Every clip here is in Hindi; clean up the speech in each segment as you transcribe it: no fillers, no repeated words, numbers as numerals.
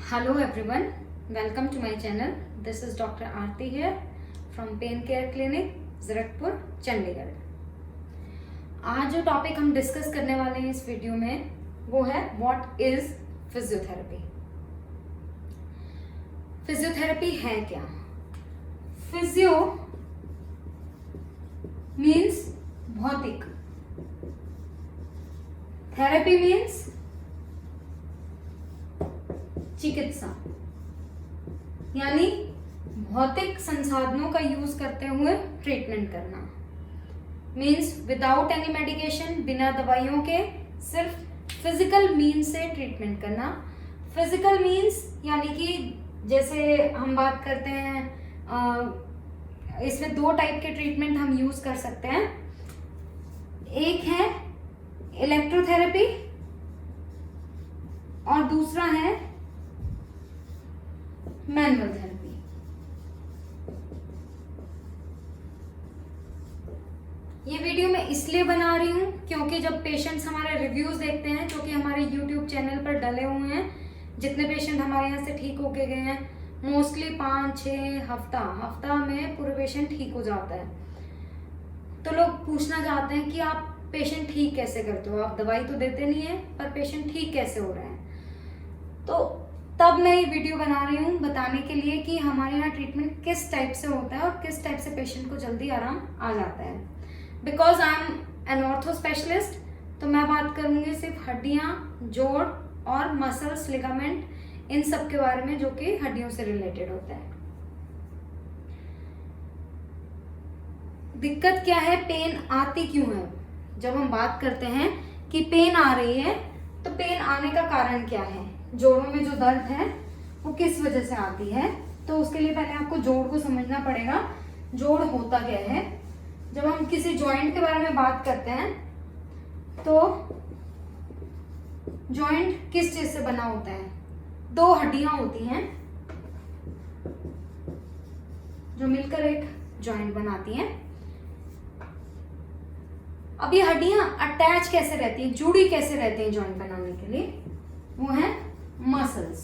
Hello everyone, welcome to my channel. This is Dr. Aarti here from Pain Care Clinic, Zirakpur, Chandigarh. आज जो टॉपिक हम डिस्कस करने वाले हैं इस वीडियो में वो है व्हाट इज फिजियोथेरेपी। फिजियोथेरेपी है क्या? फिजियो मीन्स भौतिक, थेरेपी मीन्स चिकित्सा, यानी भौतिक संसाधनों का यूज करते हुए ट्रीटमेंट करना। मीन्स विदाउट एनी मेडिकेशन, बिना दवाइयों के सिर्फ फिजिकल मीन्स से ट्रीटमेंट करना। फिजिकल मीन्स यानी कि जैसे हम बात करते हैं, इसमें दो टाइप के ट्रीटमेंट हम यूज कर सकते हैं। एक है इलेक्ट्रोथेरेपी और दूसरा है मैनुअल थेरेपी। ये वीडियो मैं इसलिए बना रही हूँ क्योंकि जब पेशेंट्स हमारे रिव्यूज देखते हैं, जो कि हमारे यूट्यूब चैनल पर डले हुए हैं, जितने पेशेंट हमारे यहाँ से ठीक होके गए हैं, मोस्टली 5-6 हफ्ता में पूरे पेशेंट ठीक हो जाता है। तो लोग पूछना चाहते हैं कि आप पेशेंट ठीक कैसे करते हो, आप दवाई तो देते नहीं है पर पेशेंट ठीक कैसे हो रहे हैं। तो तब मैं ये वीडियो बना रही हूँ बताने के लिए कि हमारे यहाँ ट्रीटमेंट किस टाइप से होता है और किस टाइप से पेशेंट को जल्दी आराम आ जाता है। Because I am an ortho specialist, तो मैं बात करूँगी सिर्फ हड्डियाँ, जोड़ और मसल्स, लिगामेंट, इन सब के बारे में जो कि हड्डियों से रिलेटेड होता है। दिक्कत क्या है, पेन आती क्यों है? जब हम बात करते हैं कि पेन आ रही है तो पेन आने का कारण क्या है, जोड़ों में जो दर्द है वो किस वजह से आती है। तो उसके लिए पहले आपको जोड़ को समझना पड़ेगा, जोड़ होता क्या है। जब हम किसी जॉइंट के बारे में बात करते हैं तो जॉइंट किस चीज से बना होता है? दो हड्डियां होती हैं जो मिलकर एक जॉइंट बनाती हैं। अब ये हड्डियां अटैच कैसे रहती हैं, जुड़ी कैसे रहती हैं जॉइंट बनाने के लिए? वो है मसल्स।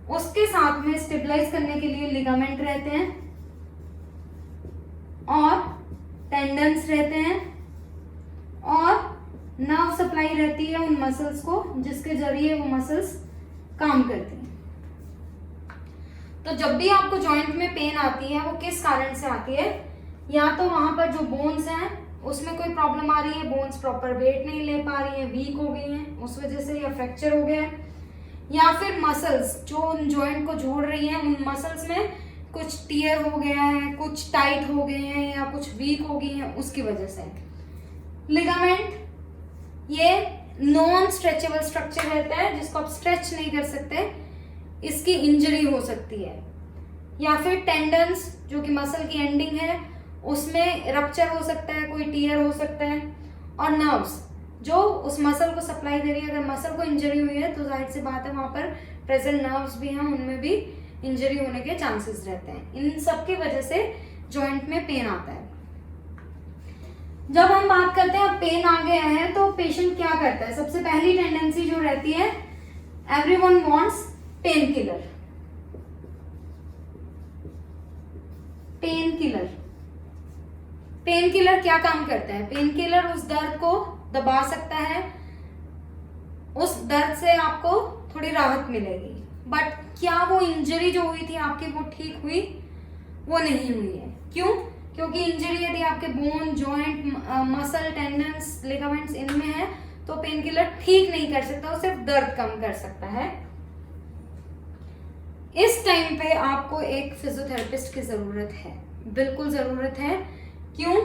उसके साथ में स्टेबलाइज करने के लिए लिगामेंट रहते हैं और टेंडन्स रहते हैं और नर्व सप्लाई रहती है उन मसल्स को, जिसके जरिए वो मसल्स काम करती हैं। तो जब भी आपको जॉइंट में पेन आती है वो किस कारण से आती है? या तो वहां पर जो बोन्स हैं उसमें कोई प्रॉब्लम आ रही है, बोन्स प्रॉपर वेट नहीं ले पा रही है, वीक हो गई हैं उस वजह से, या फ्रैक्चर हो गया है, या फिर मसल्स जो उन जॉइंट को जोड़ रही हैं उन मसल्स में कुछ टियर हो गया है, कुछ टाइट हो गए हैं या कुछ वीक हो गई हैं, उसकी वजह से। लिगामेंट ये नॉन स्ट्रेचेबल स्ट्रक्चर रहता है जिसको आप स्ट्रेच नहीं कर सकते, इसकी इंजरी हो सकती है। या फिर टेंडन्स जो कि मसल की एंडिंग है उसमें रप्चर हो सकता है, कोई टियर हो सकता है। और नर्व्स जो उस मसल को सप्लाई दे रही है, अगर मसल को इंजरी हुई है तो जाहिर सी बात है वहां पर प्रेजेंट नर्व्स भी हैं, उनमें भी इंजरी होने के चांसेस रहते हैं। इन सब की वजह से जॉइंट में पेन आता है। जब हम बात करते हैं अब पेन आ गया है तो पेशेंट क्या करता है? सबसे पहली टेंडेंसी जो रहती है, everyone wants pain killer. Pain killer, pain killer क्या काम करता है? पेन किलर उस दर्द को दबा सकता है, उस दर्द से आपको थोड़ी राहत मिलेगी, बट क्या वो इंजरी जो हुई थी आपकी वो ठीक हुई? वो नहीं हुई है। क्यों? क्योंकि इंजरी यदि आपके bone, joint, muscle, tendons, ligaments इनमें है तो पेन किलर ठीक नहीं कर सकता, वो सिर्फ दर्द कम कर सकता है। इस टाइम पे आपको एक फिजियोथेरेपिस्ट की जरूरत है, बिल्कुल जरूरत है। क्यों?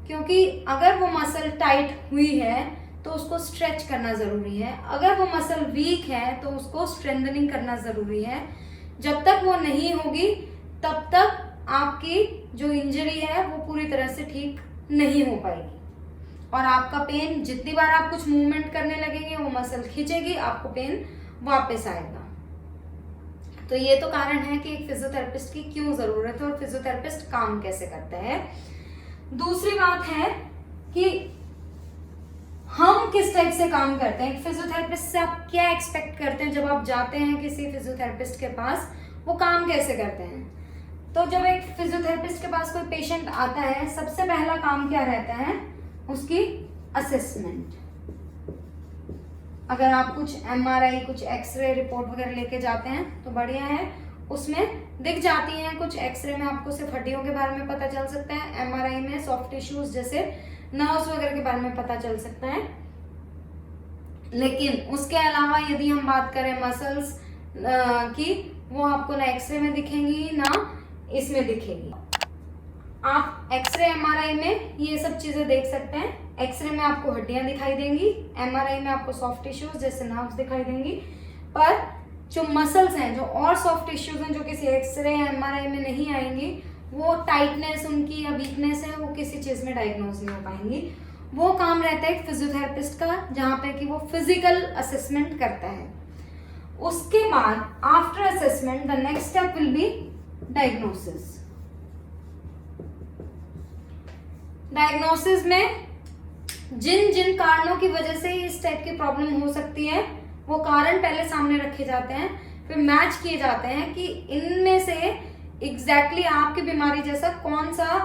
क्योंकि अगर वो मसल टाइट हुई है तो उसको स्ट्रेच करना जरूरी है, अगर वो मसल वीक है तो उसको स्ट्रेंथनिंग करना जरूरी है। जब तक वो नहीं होगी तब तक आपकी जो इंजरी है वो पूरी तरह से ठीक नहीं हो पाएगी और आपका पेन, जितनी बार आप कुछ मूवमेंट करने लगेंगे वो मसल खींचेगी, आपको पेन वापस आएगा। तो ये तो कारण है कि एक फिजियोथेरेपिस्ट की क्यों जरूरत है और फिजियोथेरेपिस्ट काम कैसे करता है। दूसरी बात है कि हम किस टाइप से काम करते हैं, फिजियोथेरेपिस्ट से आप क्या एक्सपेक्ट करते हैं जब आप जाते हैं किसी फिजियोथेरेपिस्ट के पास, वो काम कैसे करते हैं। तो जब एक फिजियोथेरेपिस्ट के पास कोई पेशेंट आता है, सबसे पहला काम क्या रहता है, उसकी असेसमेंट। अगर आप कुछ MRI, कुछ एक्सरे रिपोर्ट वगैरह लेके जाते हैं तो बढ़िया है, उसमें दिख जाती हैं कुछ। एक्सरे में आपको सिर्फ हड्डियों के बारे में पता चल सकता है, MRI में सॉफ्ट टिश्यूज जैसे नर्व्स वगैरह के बारे में पता चल सकता है। लेकिन उसके अलावा यदि हम बात करें मसल्स की, वो आपको ना एक्सरे में दिखेंगी ना इसमें दिखेगी। आप एक्सरे MRI में ये सब चीजें देख सकते हैं। एक्सरे में आपको हड्डियां दिखाई देंगी, MRI में आपको सॉफ्ट टिश्यूज जैसे नर्व्स दिखाई देंगी। पर जो मसल्स हैं, जो और सॉफ्ट टिश्यूज हैं, जो किसी एक्सरे या MRI में नहीं आएंगी, वो टाइटनेस उनकी या वीकनेस है, वो किसी चीज में डायग्नोज नहीं हो पाएंगी। वो काम रहता है एक फिजियोथेरेपिस्ट का, जहाँ पे कि वो फिजिकल असेसमेंट करता है। उसके बाद after assessment the next step will be diagnosis. Diagnosis में जिन जिन कारणों की वजह से इस टाइप की प्रॉब्लम हो सकती है, वो कारण पहले सामने रखे जाते हैं, फिर मैच किए जाते हैं कि इनमें से एग्जैक्टली आपकी बीमारी जैसा कौन सा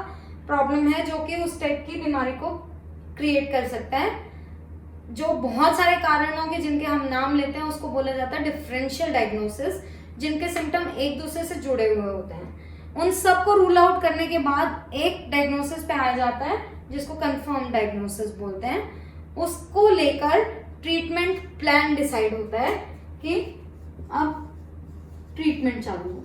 प्रॉब्लम है जो कि उस टाइप की बीमारी को क्रिएट कर सकता है। जो बहुत सारे कारण होंगे जिनके हम नाम लेते हैं, उसको बोला जाता है डिफरेंशियल डायग्नोसिस, जिनके सिम्टम एक दूसरे से जुड़े हुए होते हैं। उन सबको रूल आउट करने के बाद एक डायग्नोसिस पे आया जाता है जिसको कंफर्म डायग्नोसिस बोलते हैं। उसको लेकर ट्रीटमेंट प्लान डिसाइड होता है कि अब ट्रीटमेंट चालू होगा।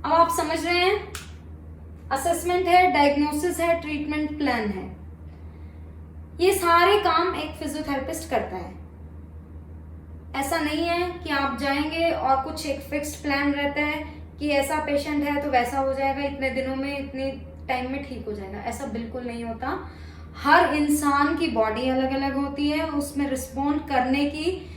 अब आप समझ रहे हैं, असेसमेंट है, डायग्नोसिस है, ट्रीटमेंट प्लान है। ये सारे काम एक फिजियोथेरेपिस्ट करता है। ऐसा नहीं है कि आप जाएंगे और कुछ एक फिक्स्ड प्लान रहता है कि ऐसा पेशेंट है तो वैसा हो जाएगा, इतने दिनों में, इतने टाइम में ठीक हो जाएगा। ऐसा बिल्कुल नहीं होता। हर इंसान की बॉडी अलग अलग होती है, उसमें रिस्पॉन्ड करने की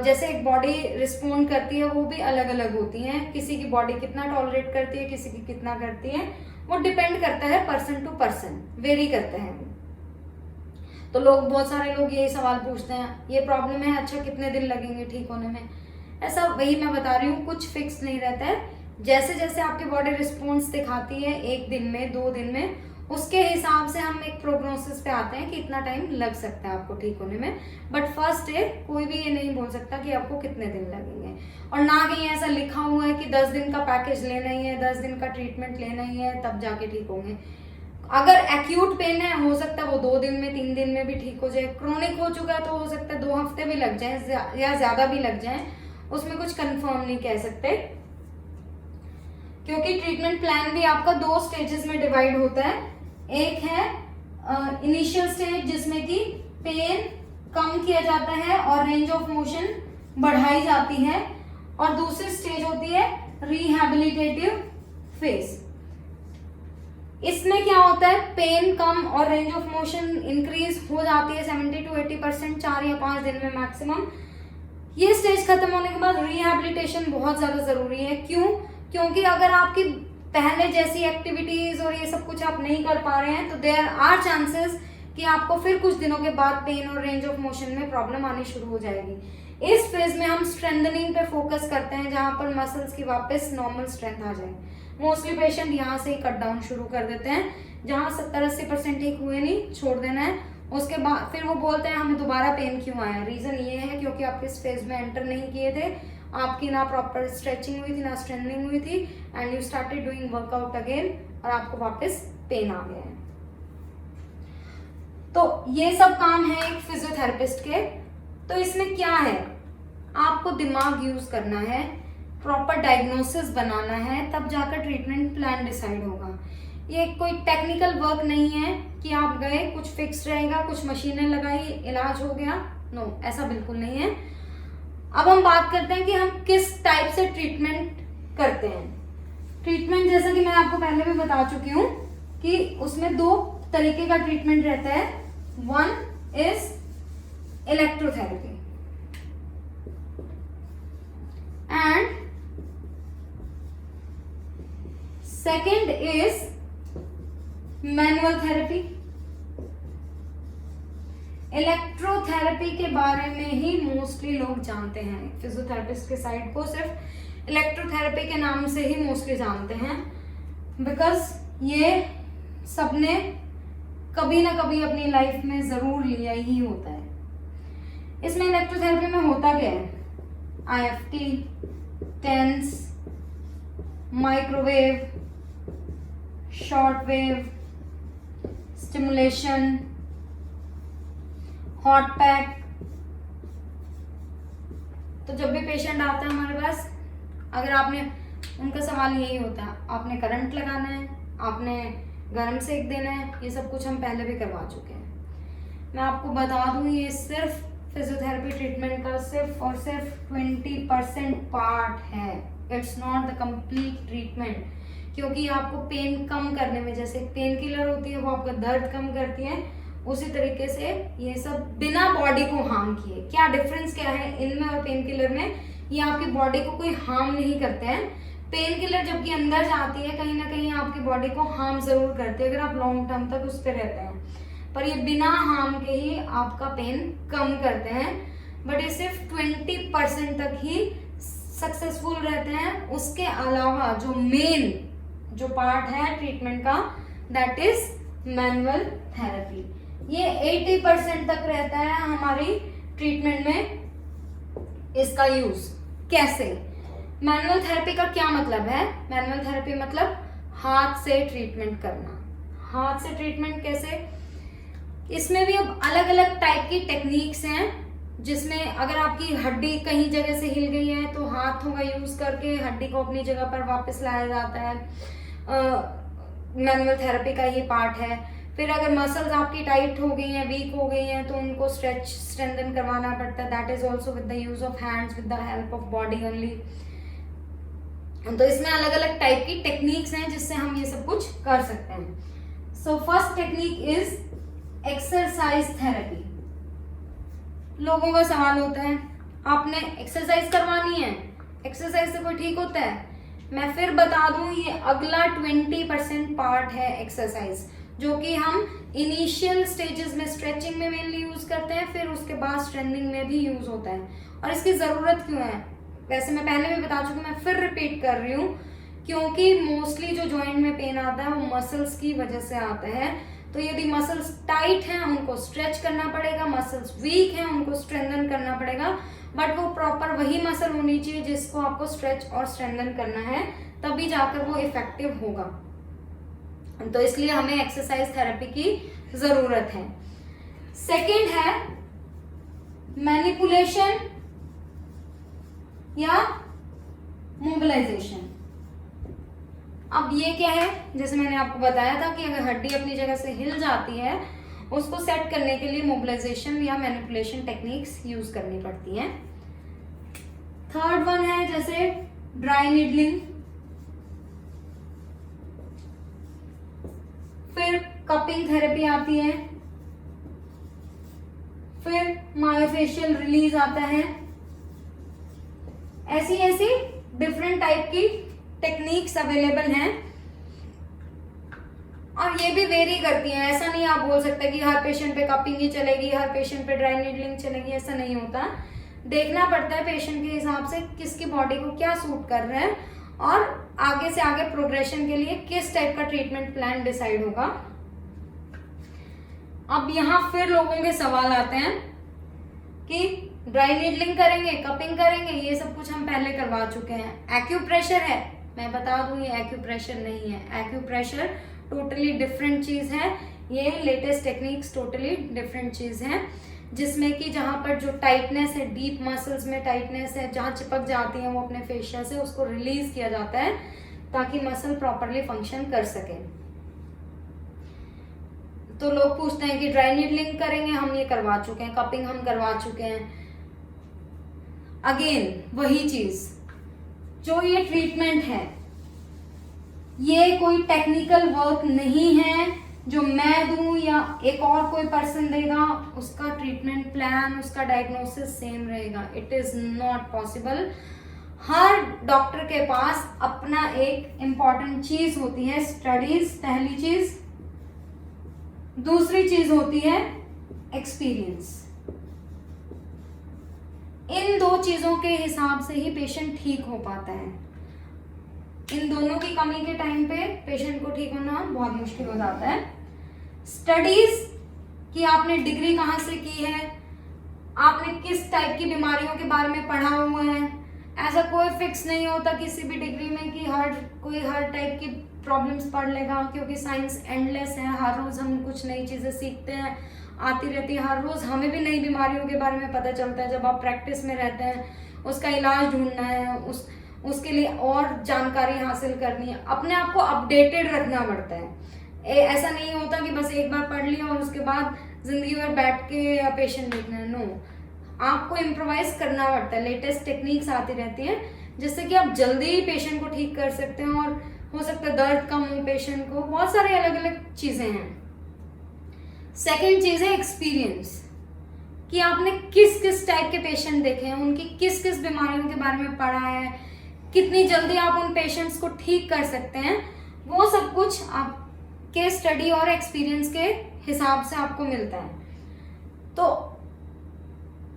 जैसे एक बॉडी रिस्पॉन्ड करती है, वो भी अलग अलग होती हैं। किसी की बॉडी कितना टॉलरेट करती है, किसी की कितना करती है, वो डिपेंड करता है पर्सन टू पर्सन, वेरी करते हैं। तो बहुत सारे लोग यही सवाल पूछते हैं, ये प्रॉब्लम है, अच्छा कितने दिन लगेंगे ठीक होने में। ऐसा वही मैं बता रही हूँ, कुछ फिक्स नहीं रहता है। जैसे जैसे आपकी बॉडी रिस्पॉन्स दिखाती है, 1 दिन में, 2 दिन में, उसके हिसाब से हम एक प्रोग्नोसिस पे आते हैं कि इतना टाइम लग सकता है आपको ठीक होने में। बट फर्स्ट डे कोई भी ये नहीं बोल सकता कि आपको कितने दिन लगेंगे, और ना कहीं ऐसा लिखा हुआ है कि 10 दिन का पैकेज लेना ही है, 10 दिन का ट्रीटमेंट लेना ही है, तब जाके ठीक होंगे। अगर एक्यूट पेन है, हो सकता है वो 2 दिन में, 3 दिन में भी ठीक हो जाए। क्रोनिक हो चुका है तो हो सकता है 2 हफ्ते भी लग जाए या ज्यादा भी लग जाए, उसमें कुछ कंफर्म नहीं कह सकते। क्योंकि ट्रीटमेंट प्लान भी आपका 2 स्टेजेस में डिवाइड होता है। एक है इनिशियल स्टेज जिसमें कि पेन कम किया जाता है और रेंज ऑफ मोशन बढ़ाई जाती है, और दूसरी स्टेज होती है रिहैबिलिटेटिव फेज। इसमें क्या होता है, पेन कम और रेंज ऑफ मोशन इंक्रीज हो जाती है 70 to 80%, 4 या 5 दिन में मैक्सिमम। ये स्टेज खत्म होने के बाद रिहैबिलिटेशन बहुत ज्यादा जरूरी है। क्यों? क्योंकि अगर आपकी पहले जैसी एक्टिविटीज और ये सब कुछ आप नहीं कर पा रहे हैं, तो देयर आर चांसेस कि आपको फिर कुछ दिनों के बाद पेन और रेंज ऑफ मोशन में प्रॉब्लम आनी शुरू हो जाएगी। इस फेज में हम स्ट्रेंथनिंग पे फोकस करते हैं, जहां पर मसल्स की वापस नॉर्मल स्ट्रेंथ आ जाए। मोस्टली पेशेंट यहाँ से ही कट डाउन शुरू कर देते हैं, जहाँ 70-80% ठीक हुए नहीं, छोड़ देना है। उसके बाद फिर वो बोलते हैं हमें दोबारा पेन क्यों आया। रीजन ये है क्योंकि आप इस फेज में एंटर नहीं किए थे, आपकी ना प्रॉपर स्ट्रेचिंग हुई थी, ना स्ट्रेंथनिंग हुई थी, and you started doing workout again, और आपको वापस पेन आ गया है। तो ये सब काम है एक फिजियोथेरेपिस्ट के। तो इसमें क्या है, आपको दिमाग यूज करना है, प्रॉपर डायग्नोसिस बनाना है, तब जाकर ट्रीटमेंट प्लान डिसाइड होगा। ये कोई टेक्निकल वर्क नहीं है कि आप गए, कुछ फिक्स रहेगा, कुछ मशीनें लगाई, इलाज हो गया। नो, ऐसा बिल्कुल नहीं है। अब हम बात करते हैं कि हम किस टाइप से ट्रीटमेंट करते हैं। ट्रीटमेंट जैसा कि मैं आपको पहले भी बता चुकी हूँ कि उसमें 2 तरीके का ट्रीटमेंट रहता है। One is electrotherapy and second is manual therapy, electrotherapy के बारे में ही मोस्टली लोग जानते हैं। फिजियोथेरेपिस्ट के साइड को सिर्फ इलेक्ट्रोथेरेपी के नाम से ही मोस्टली जानते हैं, बिकॉज ये सबने कभी ना कभी अपनी लाइफ में जरूर लिया ही होता है। इसमें इलेक्ट्रोथेरेपी में होता क्या है? IFT, TENS, microwave, shortwave, stimulation, hot pack. तो जब भी पेशेंट आता है हमारे पास, अगर आपने, उनका सवाल यही होता है, आपने करंट लगाना है, आपने गर्म सेक देना है, ये सब कुछ हम पहले भी करवा चुके हैं। मैं आपको बता दूं, ये सिर्फ फिजियोथेरेपी ट्रीटमेंट का सिर्फ और सिर्फ 20% पार्ट है। It's not the complete treatment, क्योंकि आपको पेन कम करने में, जैसे पेन किलर होती है वो आपका दर्द कम करती है, उसी तरीके से ये सब बिना बॉडी को हार्म किए। क्या डिफरेंस क्या है इनमें और पेन किलर में? ये आपकी बॉडी को कोई हार्म नहीं करते हैं। पेन किलर जबकि अंदर जाती है, कहीं ना कहीं आपकी बॉडी को हार्म जरूर करती है अगर आप लॉन्ग टर्म तक उस पर रहते हैं, पर ये बिना हार्म के ही आपका पेन कम करते हैं। बट ये सिर्फ 20% तक ही सक्सेसफुल रहते हैं। उसके अलावा जो मेन जो पार्ट है ट्रीटमेंट का, दैट इज मैनुअल थेरेपी। ये 80% तक रहता है हमारी ट्रीटमेंट में इसका यूज। कैसे? मैनुअल थेरेपी का क्या मतलब है? मैनुअल थेरेपी मतलब हाथ से ट्रीटमेंट करना। हाथ से ट्रीटमेंट कैसे? इसमें भी अब अलग अलग टाइप की टेक्निक्स हैं, जिसमें अगर आपकी हड्डी कहीं जगह से हिल गई है तो हाथों का यूज करके हड्डी को अपनी जगह पर वापस लाया जाता है। मैनुअल थेरेपी का ये पार्ट है। फिर अगर मसल्स आपकी टाइट हो गई हैं, वीक हो गई हैं, तो उनको स्ट्रेंथन करवाना पड़ता है। That is also with the use of hands, with the help of body only. तो इसमें अलग अलग टाइप की टेक्निक्स हैं जिससे हम ये सब कुछ कर सकते हैं। So first technique is exercise therapy. लोगों का सवाल होता है, आपने एक्सरसाइज करवानी है, एक्सरसाइज से कोई ठीक होता है? मैं फिर बता दूं, ये अगला 20% पार्ट है एक्सरसाइज, जो कि हम इनिशियल स्टेजेस में स्ट्रेचिंग में मेनली यूज करते हैं, फिर उसके बाद स्ट्रेंथनिंग में भी यूज होता है। और इसकी जरूरत क्यों है? वैसे मैं पहले भी बता चुकी, मैं फिर रिपीट कर रही हूँ, क्योंकि मोस्टली जो जॉइंट में पेन आता है वो मसल्स की वजह से आता है। तो यदि मसल्स टाइट हैं उनको स्ट्रेच करना पड़ेगा, मसल्स वीक हैं उनको स्ट्रेंथन करना पड़ेगा, बट वो प्रॉपर वही मसल होनी चाहिए जिसको आपको स्ट्रेच और स्ट्रेंथन करना है, तभी जाकर वो इफेक्टिव होगा। तो इसलिए हमें एक्सरसाइज थेरेपी की जरूरत है। सेकंड है मैनिपुलेशन या मोबिलाइजेशन। अब ये क्या है? जैसे मैंने आपको बताया था कि अगर हड्डी अपनी जगह से हिल जाती है, उसको सेट करने के लिए मोबिलाइजेशन या मैनिपुलेशन टेक्निक्स यूज करनी पड़ती हैं। थर्ड वन है जैसे ड्राई नीडलिंग, फिर कपिंग थेरेपी आती है, फिर मायोफेशियल रिलीज आता है। ऐसी ऐसी डिफरेंट टाइप की टेक्निक्स अवेलेबल हैं और ये भी वेरी करती हैं। ऐसा नहीं आप बोल सकते कि हर पेशेंट पे कपिंग ही चलेगी, हर पेशेंट पे ड्राई नीडलिंग चलेगी, ऐसा नहीं होता। देखना पड़ता है पेशेंट के हिसाब से किसकी बॉडी को क्या सूट कर रहा है और आगे से आगे प्रोग्रेशन के लिए किस टाइप का ट्रीटमेंट प्लान डिसाइड होगा। अब यहाँ फिर लोगों के सवाल आते हैं कि ड्राई नीडलिंग करेंगे, कपिंग करेंगे, ये सब कुछ हम पहले करवा चुके हैं। एक्यूप्रेशर है, मैं बता दूं ये एक्यूप्रेशर नहीं है। एक्यूप्रेशर टोटली डिफरेंट चीज है, ये लेटेस्ट टेक्निक्स टोटली डिफरेंट चीज है, जिसमें कि जहां पर जो टाइटनेस है, डीप मसल्स में टाइटनेस है, जहां चिपक जाती है वो अपने फेशिया से, उसको रिलीज किया जाता है ताकि मसल प्रॉपरली फंक्शन कर सके। तो लोग पूछते हैं कि ड्राई नीडलिंग करेंगे, हम ये करवा चुके हैं, कपिंग हम करवा चुके हैं। अगेन वही चीज, जो ये ट्रीटमेंट है ये कोई टेक्निकल वर्क नहीं है जो मैं दूं या एक और कोई पर्सन देगा, उसका ट्रीटमेंट प्लान, उसका डायग्नोसिस सेम रहेगा। It is not possible. Her doctor के पास अपना एक इम्पॉर्टेंट चीज होती है, स्टडीज पहली चीज, दूसरी चीज होती है एक्सपीरियंस। इन दो चीजों के हिसाब से ही पेशेंट ठीक हो पाता है। इन दोनों की कमी के टाइम पे पेशेंट को ठीक होना बहुत मुश्किल हो जाता है। स्टडीज कि आपने डिग्री कहाँ से की है, आपने किस टाइप की बीमारियों के बारे में पढ़ा हुआ है, ऐसा कोई फिक्स नहीं होता किसी भी डिग्री में कि कोई हर टाइप की प्रॉब्लम्स पढ़ लेगा, क्योंकि साइंस एंडलेस है। हर रोज हम कुछ नई चीजें सीखते हैं, आती रहती है। हर रोज हमें भी नई बीमारियों के बारे में पता चलता है। जब आप प्रैक्टिस में रहते हैं, उसका इलाज ढूंढना है, उसके लिए और जानकारी हासिल करनी है, अपने आप को अपडेटेड रखना पड़ता है। ऐसा नहीं होता कि बस एक बार पढ़ लिया और उसके बाद जिंदगी भर बैठ के पेशेंट देखना है। नो, आपको इम्प्रोवाइज करना पड़ता है। लेटेस्ट टेक्निक्स आती रहती है जिससे कि आप जल्दी पेशेंट को ठीक कर सकते हैं और हो सकता है दर्द कम हो पेशेंट को। बहुत सारे अलग अलग चीजें हैं। सेकेंड चीज है एक्सपीरियंस, कि आपने किस किस टाइप के पेशेंट देखे हैं, उनकी किस किस बीमारियों के बारे में पढ़ा है, कितनी जल्दी आप उन पेशेंट्स को ठीक कर सकते हैं। वो सब कुछ आपके स्टडी और एक्सपीरियंस के हिसाब से आपको मिलता है। तो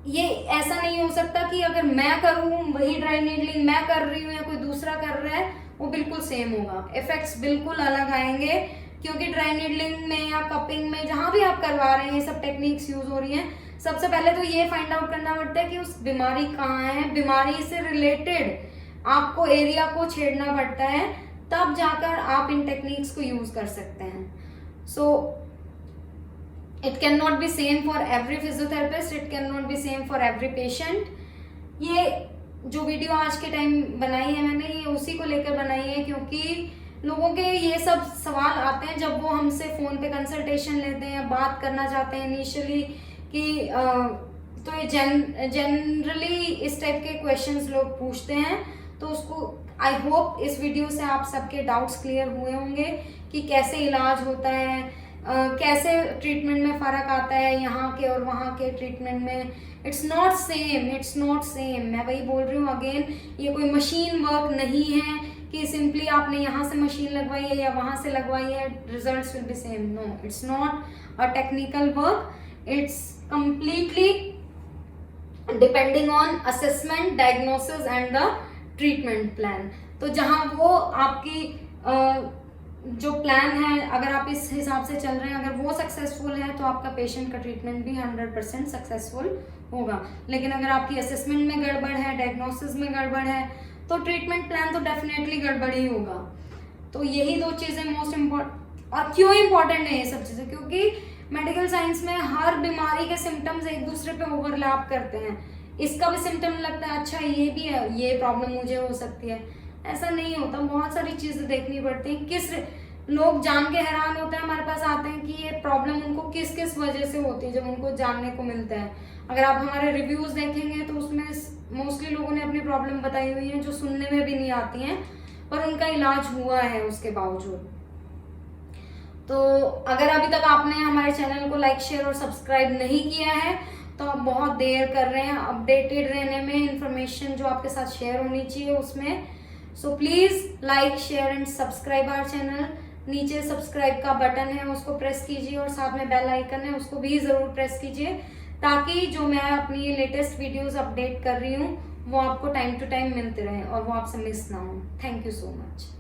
ये ऐसा नहीं हो सकता कि अगर मैं करूं वही ड्राई नीडलिंग मैं कर रही हूं या कोई दूसरा कर रहा है वो बिल्कुल सेम होगा। इफेक्ट्स बिल्कुल अलग आएंगे, क्योंकि ड्राई नीडलिंग में या कपिंग में जहां भी आप करवा रहे हैं, ये सब टेक्निक्स यूज हो रही हैं। सबसे पहले तो ये फाइंड आउट करना पड़ता है कि उस बीमारी कहाँ है, बीमारी से रिलेटेड आपको एरिया को छेड़ना पड़ता है, तब जाकर आप इन टेक्निक्स को यूज कर सकते हैं। So it can not be same for every physiotherapist, it can not be same for every patient. ये जो वीडियो आज के टाइम बनाई है मैंने, ये उसी को लेकर बनाई है, क्योंकि लोगों के ये सब सवाल आते हैं जब वो हमसे फोन पे कंसल्टेशन लेते हैं, बात करना चाहते हैं इनिशियली कि तो ये जनरली इस टाइप के क्वेश्चंस लोग पूछते हैं। तो उसको आई होप इस वीडियो से आप सबके डाउट्स क्लियर हुए होंगे कि कैसे इलाज होता है, कैसे ट्रीटमेंट में फर्क आता है यहाँ के और वहाँ के ट्रीटमेंट में। It's not same, it's not same. मैं वही बोल रही हूँ अगेन, ये कोई मशीन वर्क नहीं है कि सिंपली आपने यहाँ से मशीन लगवाई है या वहाँ से लगवाई है, results will be same. No, it's not a technical work, it's completely depending on assessment, diagnosis and the treatment plan. तो जहाँ वो आपकी जो प्लान है, अगर आप इस हिसाब से चल रहे हैं, अगर वो सक्सेसफुल है तो आपका पेशेंट का ट्रीटमेंट भी 100% सक्सेसफुल होगा। लेकिन अगर आपकी असेसमेंट में गड़बड़ है, डायग्नोसिस में गड़बड़ है, तो ट्रीटमेंट प्लान तो डेफिनेटली गड़बड़ ही होगा। तो यही दो चीजें मोस्ट इम्पोर्टेंट। और क्यों इम्पोर्टेंट है ये सब चीजें? क्योंकि मेडिकल साइंस में हर बीमारी के सिम्टम्स एक दूसरे पे ओवरलैप करते हैं। इसका भी सिम्टम लगता है अच्छा ये भी है, ये प्रॉब्लम मुझे हो सकती है, ऐसा नहीं होता। बहुत सारी चीजें देखनी पड़ती हैं। किस लोग जान के हैरान होते हैं, हमारे पास आते हैं कि ये प्रॉब्लम उनको किस किस वजह से होती है, जब उनको जानने को मिलता है। अगर आप हमारे रिव्यूज देखेंगे तो उसमें मोस्टली लोगों ने अपनी प्रॉब्लम बताई हुई है जो सुनने में भी नहीं आती हैं, पर उनका इलाज हुआ है उसके बावजूद। तो अगर अभी तक आपने हमारे चैनल को लाइक, शेयर और सब्सक्राइब नहीं किया है तो आप बहुत देर कर रहे हैं अपडेटेड रहने में, इंफॉर्मेशन जो आपके साथ शेयर होनी चाहिए उसमें। So please like, share and subscribe our channel. नीचे सब्सक्राइब का बटन है उसको प्रेस कीजिए और साथ में बेल आइकन है उसको भी जरूर प्रेस कीजिए, ताकि जो मैं अपनी लेटेस्ट वीडियोस अपडेट कर रही हूँ वो आपको टाइम टू टाइम मिलते रहे और वो आपसे मिस ना हो। Thank you so much.